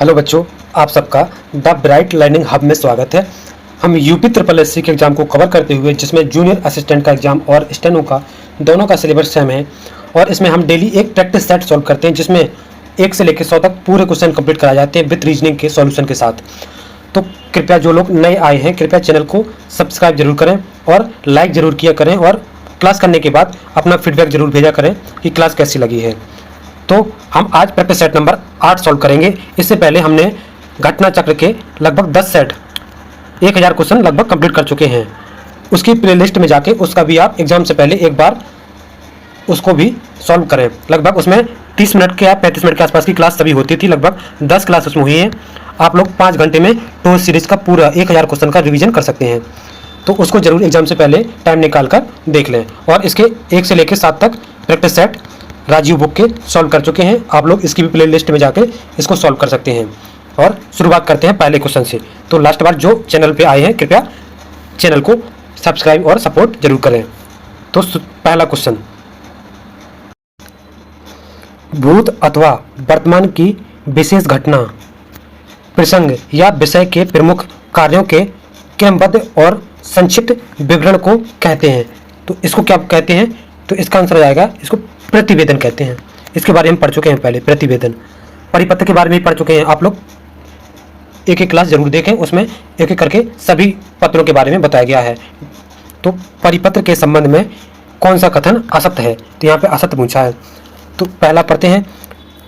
Hello बच्चों, आप सबका द ब्राइट लर्निंग हब में स्वागत है। हम यूपी ट्रिपल एससी के एग्ज़ाम को कवर करते हुए जिसमें जूनियर असिस्टेंट का एग्ज़ाम और स्टेनो का दोनों का सिलेबस सेम है और इसमें हम डेली एक प्रैक्टिस सेट सॉल्व करते हैं जिसमें 1 से लेकर 100 तक पूरे क्वेश्चन कंप्लीट कराए जाते हैं विथ रीजनिंग के सॉल्यूशन के साथ। तो कृपया जो लोग नए आए हैं कृपया चैनल को सब्सक्राइब जरूर करें और लाइक ज़रूर किया करें और क्लास करने के बाद अपना फीडबैक जरूर भेजा करें कि क्लास कैसी लगी है। तो हम आज प्रैक्टिस सेट नंबर 8 सॉल्व करेंगे। इससे पहले हमने घटना चक्र के लगभग 10 सेट 1000 क्वेश्चन लगभग कंप्लीट कर चुके हैं। उसकी प्लेलिस्ट में जाके उसका भी आप एग्जाम से पहले एक बार उसको भी सॉल्व करें। लगभग उसमें 30 मिनट के या 35 मिनट के आसपास की क्लास सभी होती थी। लगभग 10 क्लास उसमें हुई है। आप लोग 5 घंटे में टोर सीरीज का पूरा 1000 क्वेश्चन का रिवीजन कर सकते हैं। तो उसको जरूर एग्जाम से पहले टाइम निकाल कर देख लें। और इसके 1 से लेकर 7 तक प्रैक्टिस सेट राजीव बुक के सॉल्व कर चुके हैं। आप लोग इसकी भी प्ले लिस्ट में जाके इसको सॉल्व कर सकते हैं। और शुरुआत करते हैं पहले क्वेश्चन से। तो लास्ट बार जो चैनल पे आए हैं कृपया चैनल को सब्सक्राइब और सपोर्ट जरूर करें। तो पहला क्वेश्चन, भूत अथवा वर्तमान की विशेष घटना, प्रसंग या विषय के प्रमुख कार्यों के क्रमबद्ध और संक्षिप्त विवरण को कहते हैं। तो इसको क्या कहते हैं? तो इसका आंसर हो जाएगा, इसको प्रतिवेदन कहते हैं। इसके बारे में पढ़ चुके हैं पहले, प्रतिवेदन। परिपत्र के बारे में भी पढ़ चुके हैं। आप लोग एक एक क्लास जरूर देखें, उसमें एक एक करके सभी पत्रों के बारे में बताया गया है। तो परिपत्र के संबंध में कौन सा कथन असत्य है? तो यहाँ पे असत्य पूछा है। तो पहला पढ़ते हैं,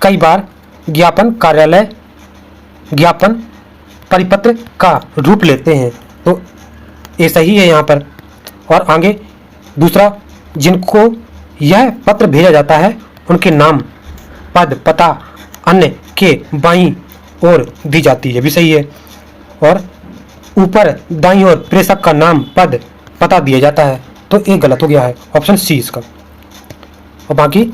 कई बार ज्ञापन कार्यालय ज्ञापन परिपत्र का रूप लेते हैं। तो ये सही है यहाँ पर। और आगे दूसरा, जिनको यह पत्र भेजा जाता है उनके नाम, पद, पता अन्य के बाईं ओर दी जाती है, भी सही है। और ऊपर दाईं ओर प्रेषक का नाम, पद, पता दिया जाता है। तो एक गलत हो गया है, ऑप्शन सी इसका। और बाकी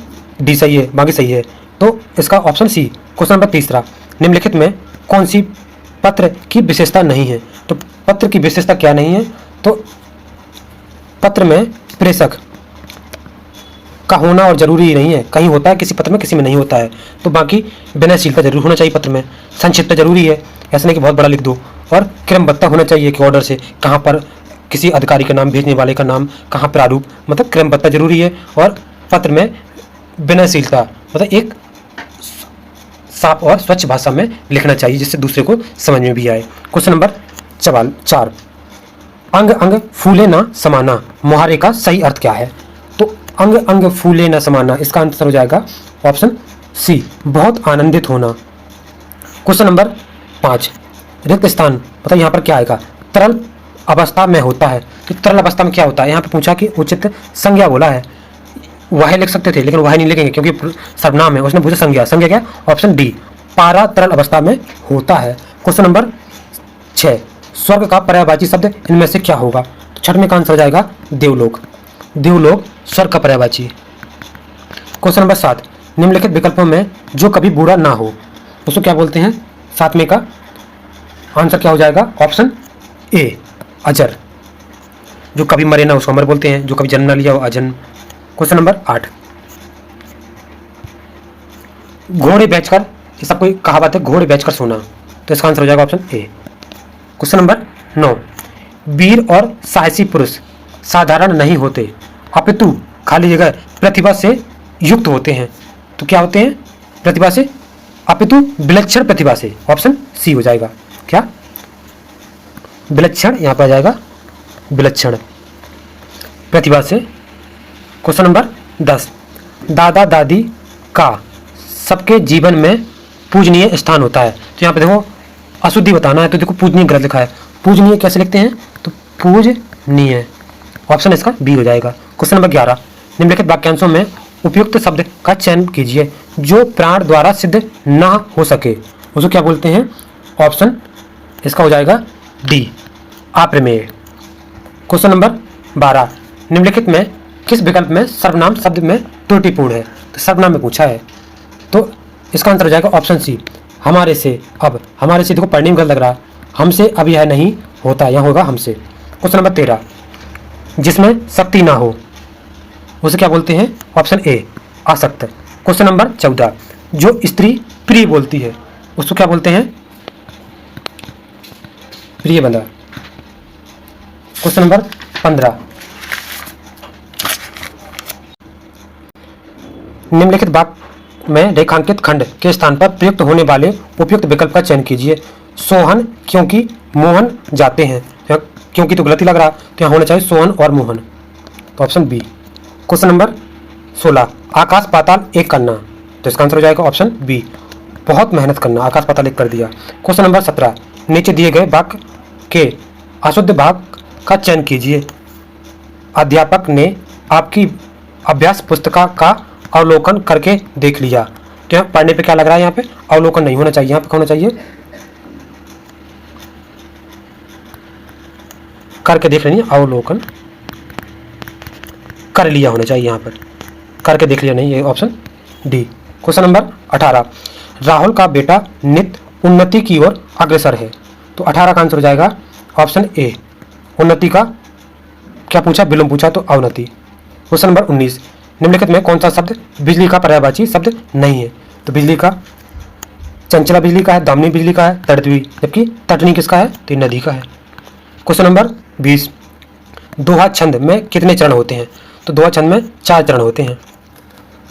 डी सही है, बाकी सही है। तो इसका ऑप्शन सी। क्वेश्चन नंबर तीसरा, निम्नलिखित में कौन सी पत्र की विशेषता नहीं है? तो पत्र की विशेषता क्या नहीं है? तो पत्र में प्रेषक का होना और जरूरी नहीं है, कहीं होता है किसी पत्र में, किसी में नहीं होता है। तो बाकी विनयशीलता जरूर होना चाहिए पत्र में, संक्षिप्त जरूरी है, ऐसा नहीं कि बहुत बड़ा लिख दो। और क्रमबद्धता होना चाहिए कि ऑर्डर से कहाँ पर किसी अधिकारी का नाम, भेजने वाले का नाम, कहाँ प्रारूप, मतलब क्रमबद्धता जरूरी है। और पत्र में विनयशीलता मतलब एक साफ और स्वच्छ भाषा में लिखना चाहिए जिससे दूसरे को समझ में भी आए। क्वेश्चन नंबर 4, अंग अंग फूले ना समाना, मुहावरे का सही अर्थ क्या है? तो अंग अंग फूले न समाना, इसका आंसर हो जाएगा ऑप्शन सी, बहुत आनंदित होना। क्वेश्चन नंबर 5, रिक्त स्थान मतलब यहाँ पर क्या आएगा? तरल अवस्था में होता है। तो तरल अवस्था में क्या होता है? यहाँ पे पूछा कि उचित संज्ञा बोला है, वह लिख सकते थे लेकिन वह नहीं लिखेंगे क्योंकि सर्वनाम है। उसने पूछा संज्ञा, संज्ञा क्या? ऑप्शन डी, पारा तरल अवस्था में होता है। क्वेश्चन नंबर 6, स्वर्ग का पर्यायवाची शब्द इनमें से क्या होगा? तो छठ में का आंसर हो जाएगा देवलोक, देवलोक स्वर्ग का पर्यायवाची। क्वेश्चन नंबर 7, निम्नलिखित विकल्पों में जो कभी बुरा ना हो उसको क्या बोलते हैं? 7 में का आंसर क्या हो जाएगा? ऑप्शन ए, अजर। जो कभी मरे ना उसको अमर बोलते हैं, जो कभी जन्म ना लिया वो अजन्म। क्वेश्चन नंबर 8, घोड़े बेचकर, ये सब कोई कहावत है, घोड़े बेचकर सोना। तो इसका आंसर हो जाएगा ऑप्शन ए। क्वेश्चन नंबर 9, वीर और साहसी पुरुष साधारण नहीं होते अपितु खाली जगह प्रतिभा से युक्त होते हैं। तो क्या होते हैं? प्रतिभा से अपितु विलक्षण प्रतिभा से। ऑप्शन सी हो जाएगा क्या? विलक्षण, यहाँ पर आ जाएगा विलक्षण प्रतिभा से। क्वेश्चन नंबर 10, दादा दादी का सबके जीवन में पूजनीय स्थान होता है। तो यहाँ पे देखो अशुद्धि बताना है, तो देखो पूजनीय गलत लिखा है। पूजनीय कैसे लिखते हैं? तो पूजनीय, ऑप्शन इसका बी हो जाएगा। क्वेश्चन नंबर 11, निम्नलिखित वाक्यांशों में उपयुक्त शब्द का चयन कीजिए जो प्राण द्वारा सिद्ध ना हो सके। उसको क्या बोलते हैं? ऑप्शन इसका हो जाएगा डी, अप्रमेय। क्वेश्चन नंबर 12, निम्नलिखित में किस विकल्प में सर्वनाम शब्द में त्रुटिपूर्ण है? तो सर्वनाम में पूछा है, तो इसका आंसर हो जाएगा ऑप्शन सी, हमारे से अब। हमारे से देखो पढ़ने में गलत लग रहा है, हमसे अब यह नहीं होता, यहाँ होगा हमसे। क्वेश्चन नंबर 13, जिसमें शक्ति ना हो उसे क्या बोलते हैं? ऑप्शन ए, आसक्त। क्वेश्चन नंबर 14, जो स्त्री प्रिय बोलती है उसको क्या बोलते हैं? प्रिय बंधुआ। क्वेश्चन नंबर 15, निम्नलिखित वाक्य में रेखांकित खंड के स्थान पर प्रयुक्त होने वाले उपयुक्त विकल्प का चयन कीजिए। सोहन क्योंकि मोहन जाते हैं, क्योंकि तो गलती लग रहा, तो यहाँ होना चाहिए सोहन और मोहन, तो ऑप्शन बी। क्वेश्चन नंबर 16, आकाश पाताल एक करना, तो इसका आंसर हो जाएगा ऑप्शन बी, बहुत मेहनत करना, आकाश पाताल एक कर दिया। क्वेश्चन नंबर 17, नीचे दिए गए वाक्य के अशुद्ध भाग का चयन कीजिए। अध्यापक ने आपकी अभ्यास पुस्तिका का अवलोकन करके देख लिया, क्या पढ़ने पे क्या लग रहा है? यहाँ पे अवलोकन नहीं होना चाहिए, यहाँ पे होना चाहिए करके देख लेनी, अवलोकन कर लिया होना चाहिए, यहाँ पर करके देख लिया नहीं, ये option D. Question number 18, Rahul का बेटा नित्य उन्नति की ओर अग्रसर है, तो 18 का आंसर हो जाएगा ऑप्शन ए। उन्नति का क्या पूछा? विलोम पूछा, तो अवनति। क्वेश्चन नंबर 19, निम्नलिखित में कौन सा शब्द बिजली का पर्यायवाची शब्द नहीं है? तो बिजली का चंचला बिजली का है, दामिनी बिजली का है, तड़तवी, जबकि तटनी किसका है? तो नदी का है। क्वेश्चन नंबर 20, दोहा छंद में कितने चरण होते हैं? तो दोहा छंद में 4 चरण होते हैं।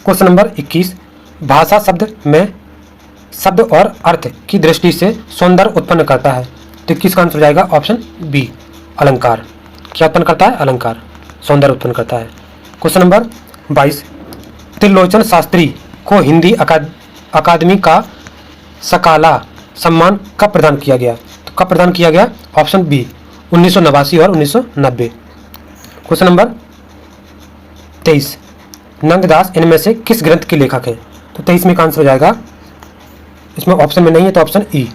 क्वेश्चन नंबर 21, भाषा शब्द में शब्द और अर्थ की दृष्टि से सौंदर्य उत्पन्न करता है, तो किसका आंसर हो जाएगा? ऑप्शन बी, अलंकार। क्या उत्पन्न करता है? अलंकार, सौंदर्य उत्पन्न करता है। क्वेश्चन नंबर 22, त्रिलोचन शास्त्री को हिंदी अकादमी का सकाला सम्मान कब प्रदान किया गया? तो कब प्रदान किया गया? ऑप्शन बी, 1989 और 1990। क्वेश्चन नंबर 23, नंददास इनमें से किस ग्रंथ के लेखक हैं? तो 23 में का आंसर हो जाएगा, इसमें ऑप्शन में नहीं है, तो ऑप्शन ई।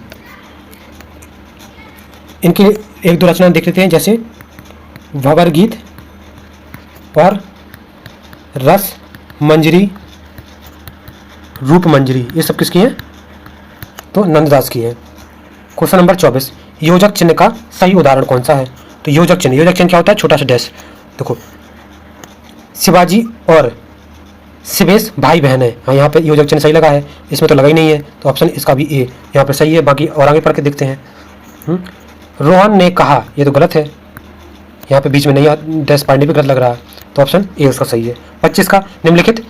इनकी एक दो रचना देख लेते हैं, जैसे भंवर गीत और रस मंजरी, रूप मंजरी, ये सब किसकी हैं? तो नंददास की है। क्वेश्चन नंबर 24, योजक चिन्ह का सही उदाहरण कौन सा है? तो योजक चिन्ह क्या होता है? छोटा सा डैश। देखो, शिवाजी और शिवेश भाई बहन है, हाँ यहाँ पे योजक चिन्ह सही लगा है, इसमें तो लगा ही नहीं है, तो ऑप्शन इसका भी ए यहाँ पर सही है। बाकी और आगे पढ़ के देखते हैं। रोहन ने कहा, ये तो गलत है, यहाँ पे बीच में नहीं, डैश पढ़ने भी गलत लग रहा है, तो ऑप्शन ए उसका सही है। 25 का, निम्नलिखित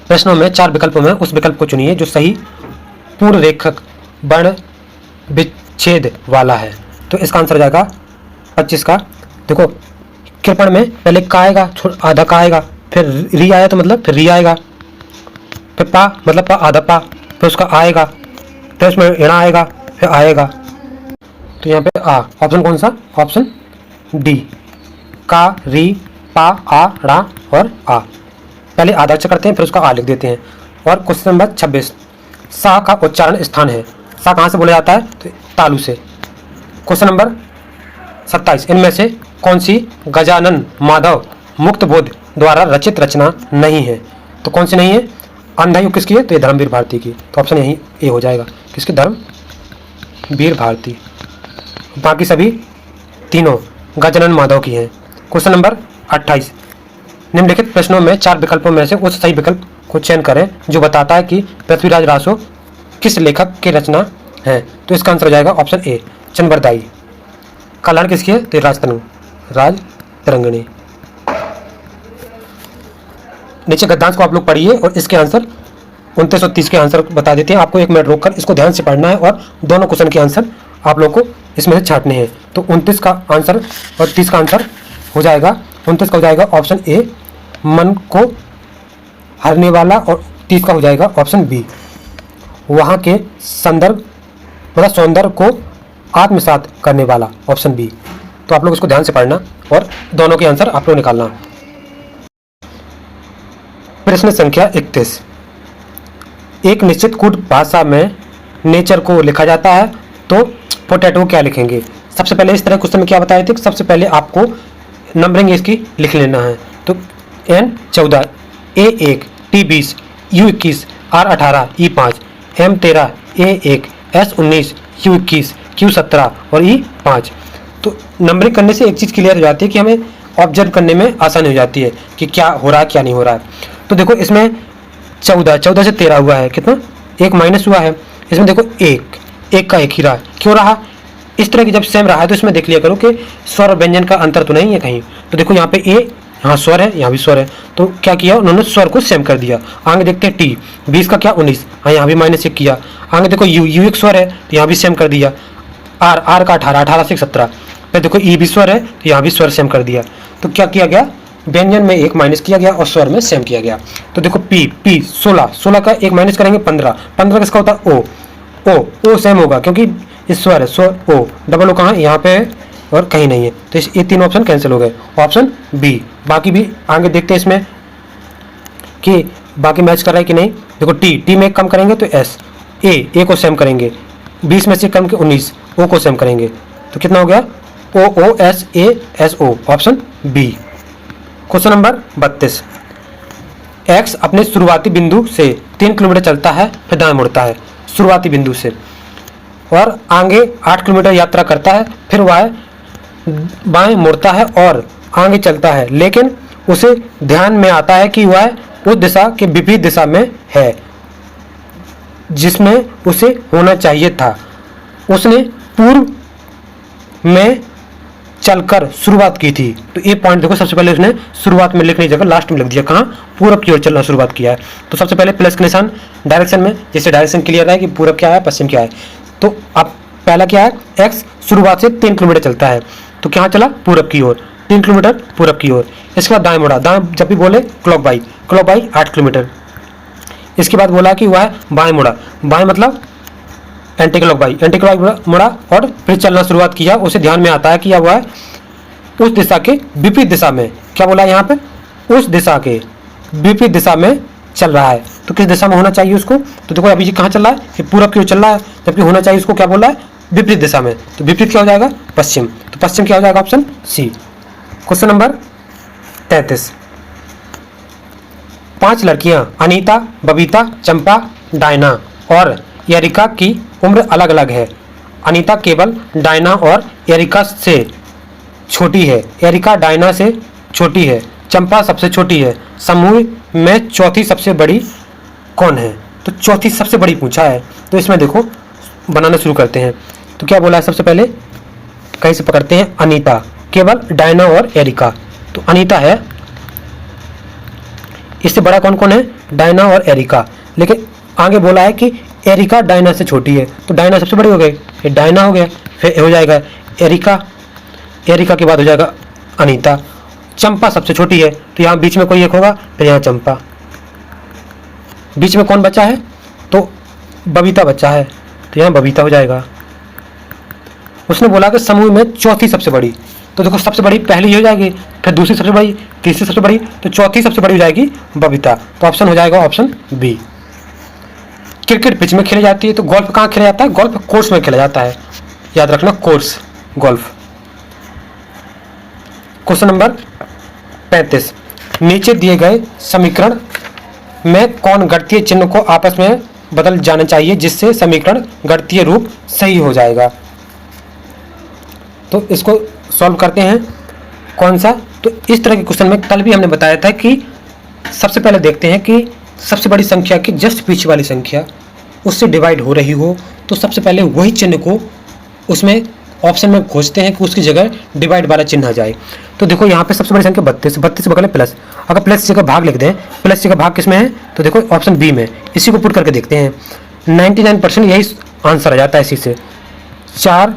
प्रश्नों में 4 विकल्पों में उस विकल्प को चुनिए जो सही पूर्ण रेखक वर्ण विच्छेद वाला है, तो इसका आंसर हो जाएगा 25 का। देखो, कृपण में पहले का आएगा, आधा का आएगा, फिर री आया तो मतलब फिर री आएगा, फिर पा मतलब पा आधा पा, फिर उसका आएगा, फिर उसमें एड़ा आएगा, फिर आएगा, तो यहाँ पे आ। ऑप्शन कौन सा? ऑप्शन डी, का री पा आ रा और आ। पहले आधा अक्षर करते हैं, फिर उसका आ लिख देते हैं। और क्वेश्चन नंबर 26, सा का उच्चारण स्थान है, सा कहाँ से बोला जाता है? तो तालु से। क्वेश्चन नंबर 27, इनमें से कौन सी गजानन माधव मुक्तबोध द्वारा रचित रचना नहीं है? तो कौन सी नहीं है? अंधायुग किसकी है? तो ये धर्मवीर भारती की, तो ऑप्शन यही ए हो जाएगा। किसकी? धर्मवीर भारती। बाकी सभी तीनों गजानन माधव की हैं। क्वेश्चन नंबर 28, निम्नलिखित प्रश्नों में 4 विकल्पों में से उस सही विकल्प को चयन करें जो बताता है कि पृथ्वीराज रासो किस लेखक की रचना है? तो इसका आंसर हो जाएगा ऑप्शन ए, चंबरदाई। कल्याण किसकी है? तो राज तरंगिणी। नीचे गद्यांश को आप लोग पढ़िए और इसके आंसर 29 और 30 के आंसर बता देते हैं। आपको 1 मिनट रोककर इसको ध्यान से पढ़ना है और दोनों क्वेश्चन के आंसर आप लोग को इसमें से छांटने हैं। तो 29 का आंसर और 30 का आंसर हो जाएगा, 29 का हो जाएगा ऑप्शन ए, मन को हरने वाला, और 30 का हो जाएगा ऑप्शन बी, वहाँ के संदर्भ मतलब सौंदर्य को आत्मसात करने वाला, ऑप्शन बी। तो आप लोग इसको ध्यान से पढ़ना और दोनों के आंसर आप लोग निकालना। प्रश्न संख्या 31, एक निश्चित कूट भाषा में नेचर को लिखा जाता है, तो पोटैटो क्या लिखेंगे? सबसे पहले इस तरह क्वेश्चन में क्या बताए थे, सबसे पहले आपको नंबरिंग इसकी लिख लेना है। तो N14, A1, T20, U21, R18, E5, M13, A1, S19, U21, Q17 और E5। तो नंबरिंग करने से एक चीज़ क्लियर हो जाती है कि हमें ऑब्जर्व करने में आसानी हो जाती है कि क्या हो रहा है क्या नहीं हो रहा है। तो देखो, इसमें 14 से 13 हुआ है, कितना? 1 माइनस हुआ है, इसमें देखो एक का एक ही रहा, क्यों रहा? इस तरह की जब सेम रहा है तो इसमें देख लिया करो कि स्वर और व्यंजन का अंतर तो नहीं है कहीं। तो देखो यहाँ पे ए, यहाँ स्वर है, यहाँ भी स्वर है, तो क्या किया उन्होंने स्वर को सेम कर दिया। आगे देखते हैं टी, 20 का क्या 19, हाँ यहाँ भी -1 किया। आगे देखो यू एक स्वर है तो यहाँ भी सेम कर दिया। आर का 18, 18 से 17। फिर देखो ई भी स्वर है तो यहाँ भी स्वर सेम कर दिया। तो क्या किया गया, व्यंजन में एक माइनस किया गया और स्वर में सेम किया गया। तो देखो पी 16 का एक माइनस करेंगे 15 किसका होता है ओ सेम होगा क्योंकि इस स्वर है, स्वर ओ, डबल ओ कहाँ यहाँ पे है और कहीं नहीं है, तो ये 3 ऑप्शन कैंसिल हो गए। Option B. बाकी भी आगे देखते हैं इसमें कि बाकी मैच कर रहा है कि नहीं। देखो टी में एक कम करेंगे तो एस, ए को सेम करेंगे, 20 में से कम के 19, ओ को सेम करेंगे तो कितना हो गया O S A S O, option B. Question number 32, X अपने शुरुआती बिंदु से 3 किलोमीटर चलता है फिर दाएं मुड़ता है शुरुआती बिंदु से, और आगे 8 किलोमीटर यात्रा करता है, फिर वह बाएं मुड़ता है और आगे चलता है, लेकिन उसे ध्यान में आता है कि वह उस दिशा के विपरीत दिशा में है जिसमें उसे होना चाहिए था। उसने पूर्व में चलकर शुरुआत की थी। तो ये पॉइंट देखो, सबसे पहले उसने शुरुआत में लिखने की जगह लास्ट में लिख दिया, कहाँ, पूरब की ओर चलना शुरुआत किया है। तो सबसे पहले प्लस के निशान डायरेक्शन में, जैसे डायरेक्शन क्लियर है कि पूरब क्या है पश्चिम क्या है। तो अब पहला क्या है, एक्स शुरुआत से 3 किलोमीटर चलता है तो क्या चला, पूरब की ओर, 3 किलोमीटर पूरब की ओर। इसके बाद दाएं मुड़ा, दाएं जब भी बोले क्लॉक बाई 8 किलोमीटर। इसके बाद बोला कि वह बाएं मुड़ा, बाएं मतलब एंटी क्लॉक मुड़ा और फिर चलना शुरुआत किया। उसे ध्यान में आता है कि अब वह उस दिशा के विपरीत दिशा में, क्या बोला यहाँ पे, उस दिशा के विपरीत दिशा में चल रहा है। तो किस दिशा में होना चाहिए उसको, तो देखो अभी कहाँ चल रहा है, ये पूरब की ओर चल रहा है, जबकि होना चाहिए उसको क्या बोला है, विपरीत दिशा में। तो विपरीत क्या हो जाएगा, पश्चिम। तो पश्चिम क्या हो जाएगा, ऑप्शन सी। क्वेश्चन नंबर 33, 5 लड़कियां अनीता, बबीता, चंपा, डायना और एरिका की उम्र अलग अलग है। अनीता केवल डायना और एरिका से छोटी है, एरिका डायना से छोटी है, चंपा सबसे छोटी है। समूह में चौथी सबसे बड़ी कौन है? तो चौथी सबसे बड़ी पूछा है, तो इसमें देखो बनाना शुरू करते हैं। तो क्या बोला है, सबसे पहले कहीं से पकड़ते हैं, अनीता केवल डायना और एरिका। तो अनीता है, इससे बड़ा कौन कौन है, डायना और एरिका। लेकिन आगे बोला है कि एरिका डायना से छोटी है, तो डायना सबसे बड़ी हो गई, ये डायना हो गया, फिर हो जाएगा एरिका, एरिका के बाद हो जाएगा अनीता। चंपा सबसे छोटी है, तो यहाँ बीच में कोई एक होगा, फिर यहाँ चंपा। बीच में कौन बचा है, तो बबीता बचा है, तो यहाँ बबीता हो जाएगा। उसने बोला कि समूह में चौथी सबसे बड़ी, तो देखो सबसे बड़ी पहली हो जाएगी, फिर दूसरी सबसे बड़ी, तीसरी सबसे बड़ी, तो चौथी सबसे बड़ी हो जाएगी बबीता। तो ऑप्शन हो जाएगा ऑप्शन बी। क्रिकेट पिच में खेली जाती है, तो गोल्फ कहाँ खेला जाता है, गोल्फ कोर्स में खेला जाता है, याद रखना, कोर्स गोल्फ। क्वेश्चन नंबर 35, नीचे दिए गए समीकरण में कौन गणितीय चिन्ह को आपस में बदल जाना चाहिए जिससे समीकरण गणितीय रूप सही हो जाएगा। तो इसको सॉल्व करते हैं, कौन सा, तो इस तरह के क्वेश्चन में कल भी हमने बताया था कि सबसे पहले देखते हैं कि सबसे बड़ी संख्या की जस्ट पीछे वाली संख्या उससे डिवाइड हो रही हो, तो सबसे पहले वही चिन्ह को उसमें ऑप्शन में खोजते हैं कि उसकी जगह डिवाइड वाला चिन्ह आ जाए। तो देखो यहाँ पे सबसे बड़ी संख्या 32 बगल में प्लस, अगर प्लस जगह भाग लिख दें, प्लस जगह भाग किस में है, तो देखो ऑप्शन बी में। इसी को पुट करके देखते हैं, 99% यही आंसर आ जाता है इसी से। 4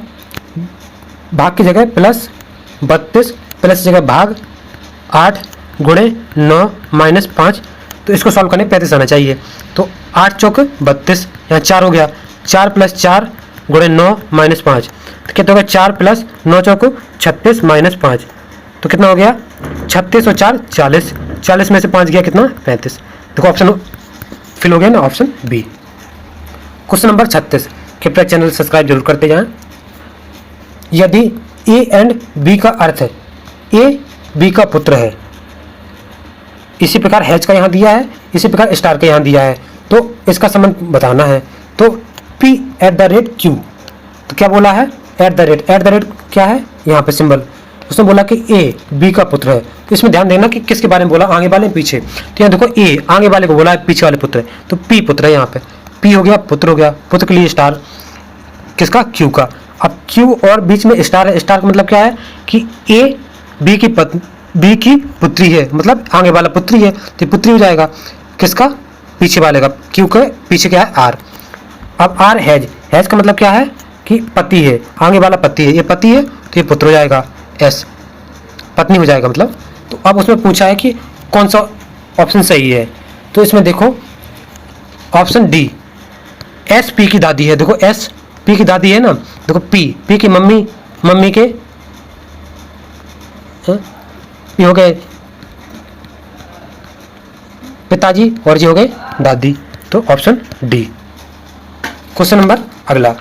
भाग की जगह प्लस 32, प्लस जगह भाग 8 गुणे 9 माइनस 5, तो इसको सॉल्व करने 35 आना चाहिए। तो 8 चौक 32, यहाँ 4 हो गया, 4 + 4 गुणे 9 माइनस 5, तो कितना हो गया, 4 + 9 चौक 36 माइनस 5, तो कितना हो गया, 36 और 4 40, 40 में से 5 गया कितना, 35। देखो ऑप्शन फिल हो गया ना, ऑप्शन बी। क्वेश्चन नंबर 36, कृपया चैनल सब्सक्राइब जरूर करते जाएं। यदि ए एंड बी का अर्थ है ए बी का पुत्र है, इसी प्रकार हैच का यहाँ दिया है, इसी प्रकार स्टार का यहाँ दिया है, तो इसका संबंध बताना है। तो P@Q, तो क्या बोला है, एट द रेट क्या है, यहाँ पे सिंबल। उसने बोला कि ए बी का पुत्र है, तो इसमें ध्यान देना कि किसके बारे में बोला, आगे वाले पीछे। तो यहाँ देखो ए आगे वाले को बोला है, पीछे वाले पुत्र है, तो पी पुत्र है यहाँ पे, पी हो गया, पुत्र हो गया, पुत्र के लिए स्टार किसका, क्यू का। अब क्यू और बीच में स्टार है, स्टार का मतलब क्या है कि ए बी की पुत्री है, मतलब आगे वाला पुत्री है, तो पुत्री हो जाएगा किसका, पीछे वाले का, क्यू के पीछे क्या है, आर। अब आर हैज, हैज का मतलब क्या है कि पति है, आगे वाला पति है, ये पति है तो ये पुत्र हो जाएगा, एस पत्नी हो जाएगा मतलब। तो अब उसमें पूछा है कि कौन सा ऑप्शन सही है, तो इसमें देखो ऑप्शन डी, एस पी की दादी है। देखो एस पी की दादी है ना, देखो पी की मम्मी, मम्मी के ये हो गए पिताजी और ये हो गए दादी, तो ऑप्शन डी। क्वेश्चन नंबर अगला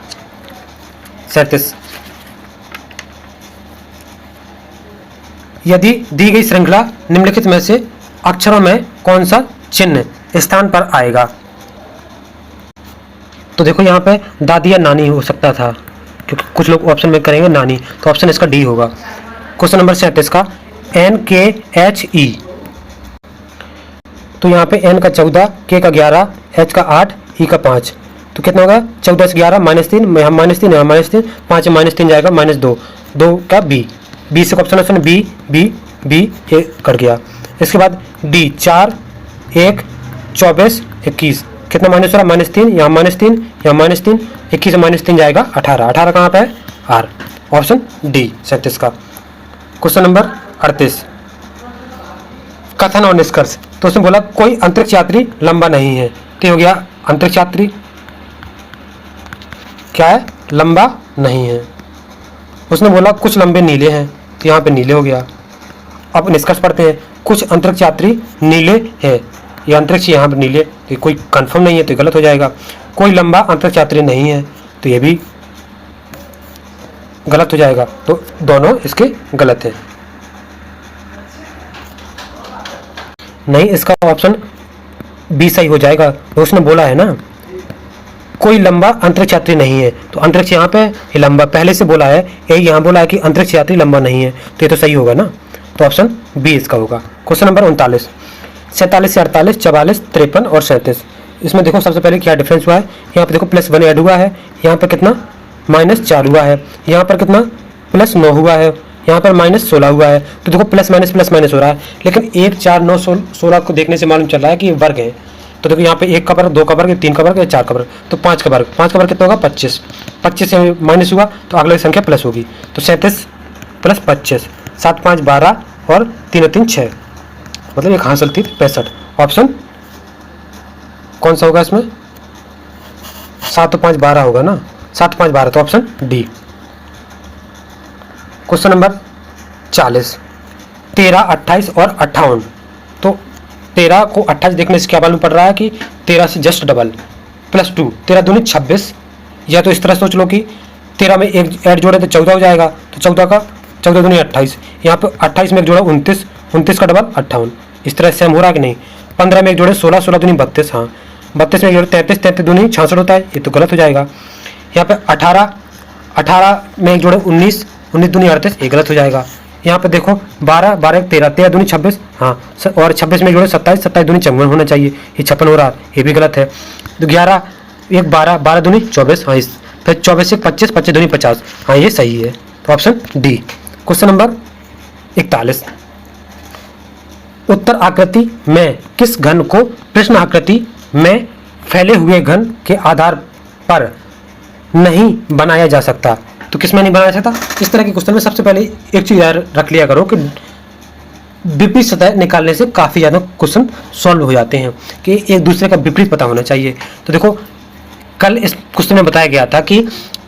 37, यदि दी गई श्रृंखला निम्नलिखित में से अक्षरों में कौन सा चिन्ह स्थान पर आएगा। तो देखो यहाँ पे दादी या नानी हो सकता था, क्योंकि कुछ लोग ऑप्शन में करेंगे नानी, तो ऑप्शन इसका डी होगा। क्वेश्चन नंबर 37 का NKHE, तो यहाँ पे N का 14, K का 11, H का 8, E का 5, तो कितना होगा 14 से 11 -3, यहाँ -3 यहाँ -3, 5 में -3 जाएगा -2, 2 का बी से ऑप्शन बी ये कट गया। इसके बाद डी 4 1 24 21, कितना माइनस हो रहा, -3 यहाँ -3 यहाँ -3, 21 से -3 जाएगा 18, 18 कहाँ पे है, आर, ऑप्शन डी 37 का। क्वेश्चन नंबर 38, कथन और निष्कर्ष, तो उसने बोला कोई अंतरिक्ष यात्री लंबा नहीं है, तो हो गया अंतरिक्ष यात्री क्या है, लंबा नहीं है। उसने बोला कुछ लंबे नीले हैं, तो यहाँ पे नीले हो गया। अब निष्कर्ष पढ़ते हैं, कुछ अंतरिक्ष यात्री नीले हैं, ये अंतरिक्ष यहाँ पर नीले, तो कोई कंफर्म नहीं है तो गलत हो जाएगा। कोई लंबा अंतरिक्ष यात्री नहीं है, तो ये भी गलत हो जाएगा, तो दोनों इसके गलत है। नहीं, इसका ऑप्शन बी सही हो जाएगा, तो उसने बोला है ना कोई लंबा अंतरिक्ष यात्री नहीं है, तो अंतरिक्ष यहाँ पे ये लंबा पहले से बोला है, यही यहाँ बोला है कि अंतरिक्ष यात्री लंबा नहीं है, तो ये तो सही होगा ना, तो ऑप्शन बी इसका होगा। क्वेश्चन नंबर 39, 47 से 48 44 53 और 37, इसमें देखो सबसे पहले क्या डिफरेंस हुआ है, यहाँ पे देखो +1 ऐड हुआ है, यहाँ पर कितना -4 हुआ है, यहाँ पर कितना +9 हुआ है, यहाँ पर -16 हुआ है, तो देखो प्लस माइनस हो रहा है, लेकिन 1 4 9 16 को देखने से मालूम चल रहा है कि ये वर्ग है। तो देखो यहाँ पे 1 का वर्ग, 2 का वर्ग, 3 का वर्ग, 4 का वर्ग, तो 5 का वर्ग, 5 का वर्ग कितना होगा 25, 25 से माइनस हुआ तो अगली संख्या प्लस होगी, तो 37 + 25, 7 5 12 और 3 3 6, मतलब एक हासिल थी 65। ऑप्शन कौन सा होगा इसमें, 7 5 12 होगा ना, 7 5 12, तो ऑप्शन डी। क्वेश्चन नंबर 40, 13 28 और 58, तो 13 को 28 देखने से क्या मालूम पड़ रहा है कि 13 से जस्ट डबल +2, 13 दूनी 26, या तो इस तरह सोच लो कि 13 में एक ऐड जोड़े तो 14 हो जाएगा, तो 14 दूनी 28, यहाँ पे 28 में एक जोड़ा 29, 29 का डबल 58, इस तरह सेम हो रहा है कि नहीं। 15 में एक जोड़े 16, 16 दूनी 32, हाँ 32 में एक जोड़े 33, 33 दूनी 66 होता है, ये तो गलत हो जाएगा। यहाँ पे 18 में एक जोड़े 19, 19 दूनी 38, ये गलत हो जाएगा। यहाँ पे देखो 12 12 13, 13 दूनी 26, हाँ और 26 में जोड़े 27, 27 दूनी 54 होना चाहिए, ये 56 हो रहा है, ये भी गलत है। तो 11 1 12, 12 दूनी 24, हाँ फिर 24 से 25, 25 दूनी 50, हाँ ये सही है, तो ऑप्शन डी। क्वेश्चन नंबर 41, उत्तर आकृति में किस घन को प्रश्न आकृति में फैले हुए घन के आधार पर नहीं बनाया जा सकता, तो किस में नहीं बनाया सकता। इस तरह के क्वेश्चन में सबसे पहले एक चीज याद रख लिया करो कि विपरीत सतह निकालने से काफ़ी ज़्यादा क्वेश्चन सॉल्व हो जाते हैं, कि एक दूसरे का विपरीत पता होना चाहिए। तो देखो कल इस क्वेश्चन में बताया गया था कि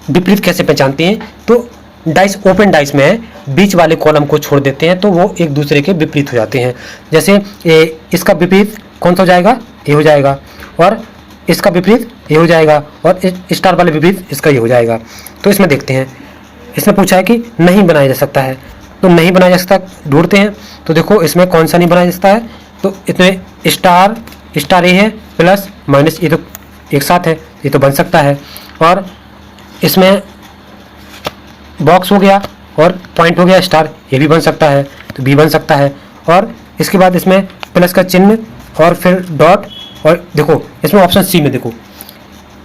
विपरीत कैसे पहचानते हैं, तो डाइस ओपन डाइस में बीच वाले कॉलम को छोड़ देते हैं तो वो एक दूसरे के विपरीत हो जाते हैं। जैसे इसका विपरीत कौन सा हो जाएगा, ये हो जाएगा, और इसका विपरीत ये हो जाएगा, और स्टार वाले विपरीत इसका ये हो जाएगा। तो इसमें देखते हैं, इसमें पूछा है कि नहीं बनाया जा सकता है, तो नहीं बनाया जा सकता ढूंढते हैं। तो देखो इसमें कौन सा नहीं बनाया जा सकता है, तो इसमें स्टार ए है प्लस माइनस, ये तो एक साथ है, ये तो बन सकता है। और इसमें बॉक्स हो गया और पॉइंट हो गया स्टार, ये भी बन सकता है, तो बी बन सकता है। और इसके बाद इसमें प्लस का चिन्ह और फिर डॉट, और देखो इसमें ऑप्शन सी में देखो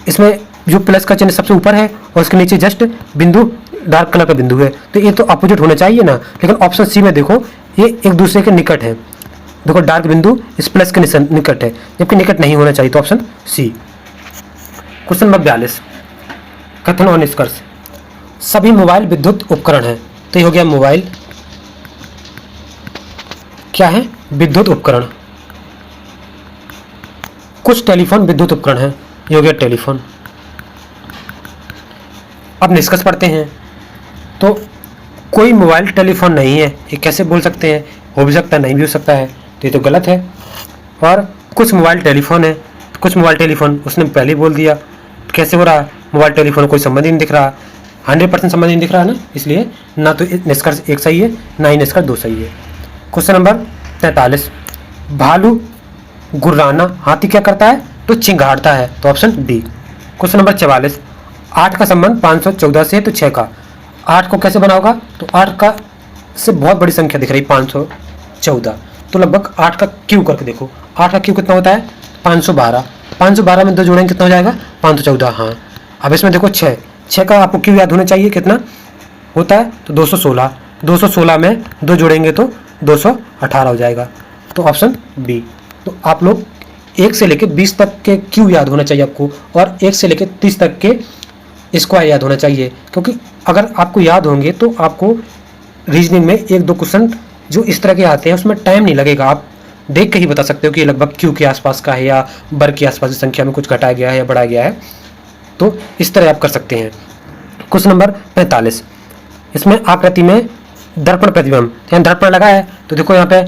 इसमें जो प्लस का चिन्ह सबसे ऊपर है और उसके नीचे जस्ट बिंदु डार्क कलर का बिंदु है, तो ये तो अपोजिट होना चाहिए ना। लेकिन ऑप्शन सी में देखो ये एक दूसरे के निकट है। देखो डार्क बिंदु इस प्लस के निकट है, जबकि निकट नहीं होना चाहिए, तो ऑप्शन सी। क्वेश्चन नंबर 42, कथन और निष्कर्ष। सभी मोबाइल विद्युत उपकरण है, तो ये हो गया मोबाइल क्या है, विद्युत उपकरण। कुछ टेलीफोन विद्युत उपकरण है, ये हो गया टेलीफोन। अब निष्कर्ष पढ़ते हैं। तो कोई मोबाइल टेलीफोन नहीं है, ये कैसे बोल सकते हैं, हो भी सकता है नहीं भी हो सकता है, तो ये तो गलत है। और कुछ मोबाइल टेलीफोन है, कुछ मोबाइल टेलीफोन उसने पहले ही बोल दिया, कैसे हो रहा है, मोबाइल टेलीफोन कोई संबंध ही नहीं दिख रहा, 100% संबंध नहीं दिख रहा है ना, इसलिए ना तो निष्कर्ष एक सही है ना ही निष्कर्ष दो सही है। क्वेश्चन नंबर 43, भालू गुर्राना हाथी क्या करता है, तो चिंगाड़ता है, तो ऑप्शन डी। क्वेश्चन नंबर 44, 8 का संबंध 514 से है, तो 6 का। 8 को कैसे बनाओगा, तो 8 का से बहुत बड़ी संख्या दिख रही 514, तो लगभग 8 का क्यू करके देखो, 8 का क्यू कितना होता है 512, 512 में 2 जोड़ेंगे कितना हो जाएगा 514। हाँ, अब इसमें देखो 6 का आपको क्यू याद होना चाहिए, कितना होता है, तो 216, 216 में 2 जोड़ेंगे तो 218 हो जाएगा, तो ऑप्शन बी। तो आप लोग 1 से लेकर 20 तक के क्यू याद होना चाहिए आपको, और 1 से लेकर 30 तक के स्क्वायर याद होना चाहिए, क्योंकि अगर आपको याद होंगे तो आपको रीजनिंग में 1-2 क्वेश्चन जो इस तरह के आते हैं उसमें टाइम नहीं लगेगा, आप देख के ही बता सकते हो कि लगभग क्यू के आसपास का है या वर्ग के आसपास की संख्या में कुछ घटाया गया है या बढ़ाया गया है, तो इस तरह आप कर सकते हैं। क्वेश्चन नंबर 45, इसमें आकृति में दर्पण प्रतिबिंब, यहाँ दर्पण लगा है, तो देखो यहाँ पे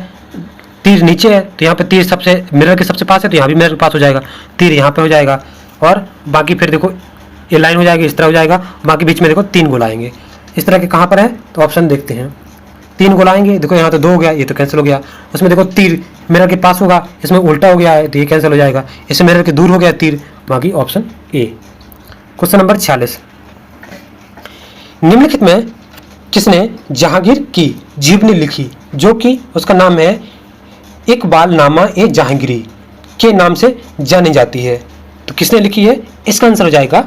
तीर नीचे है, तो यहाँ पे तीर सबसे मिरर के सबसे पास है, तो यहाँ भी मिरर के पास हो जाएगा, तीर यहाँ पे हो जाएगा, और बाकी फिर देखो ये लाइन हो जाएगी, इस तरह हो जाएगा, बाकी बीच में देखो 3 गोल आएंगे, इस तरह के कहाँ पर है, तो ऑप्शन देखते हैं। 3 गोल आएंगे, देखो यहाँ तो 2 हो गया, ये तो कैंसिल हो गया, उसमें देखो तीर मिरर के पास होगा, इसमें उल्टा हो गया है, तो ये कैंसिल हो जाएगा, इसमें मिरर के दूर हो गया तीर, बाकी ऑप्शन ए। क्वेश्चन नंबर 46, निम्नलिखित में किसने जहांगीर की जीवनी लिखी, जो कि उसका नाम है इकबाल नामा ए जहांगीरी के नाम से जानी जाती है, तो किसने लिखी है, इसका आंसर हो जाएगा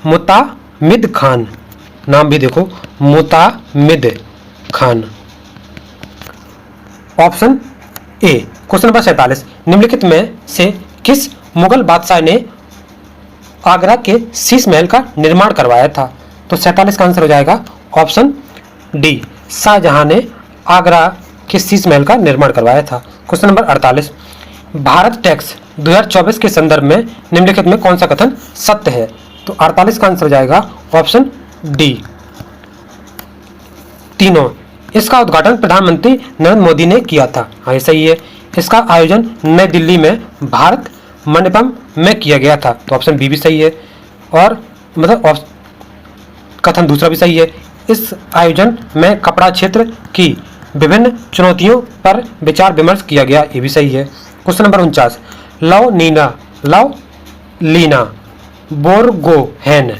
मुतामिद खान, नाम भी देखो Mutamid Khan, option A. Question number 47, निम्नलिखित में से किस मुगल बादशाह ने आगरा के शीश महल का निर्माण करवाया था, तो 47 का आंसर हो जाएगा ऑप्शन डी, शाहजहां ने आगरा के शीश महल का निर्माण करवाया था। क्वेश्चन नंबर 48, भारत टैक्स 2024 के संदर्भ में निम्नलिखित में कौन सा कथन सत्य है, तो 48 का आंसर हो जाएगा ऑप्शन डी, तीनों। इसका उद्घाटन प्रधानमंत्री नरेंद्र मोदी ने किया था, हाँ ये सही है। इसका आयोजन नई दिल्ली में भारत मंडपम में किया गया था, तो ऑप्शन बी भी सही है, और मतलब कथन दूसरा भी सही है। इस आयोजन में कपड़ा क्षेत्र की विभिन्न चुनौतियों पर विचार विमर्श किया गया, ये भी सही है। क्वेश्चन नंबर 49, लीना बोरगोहेन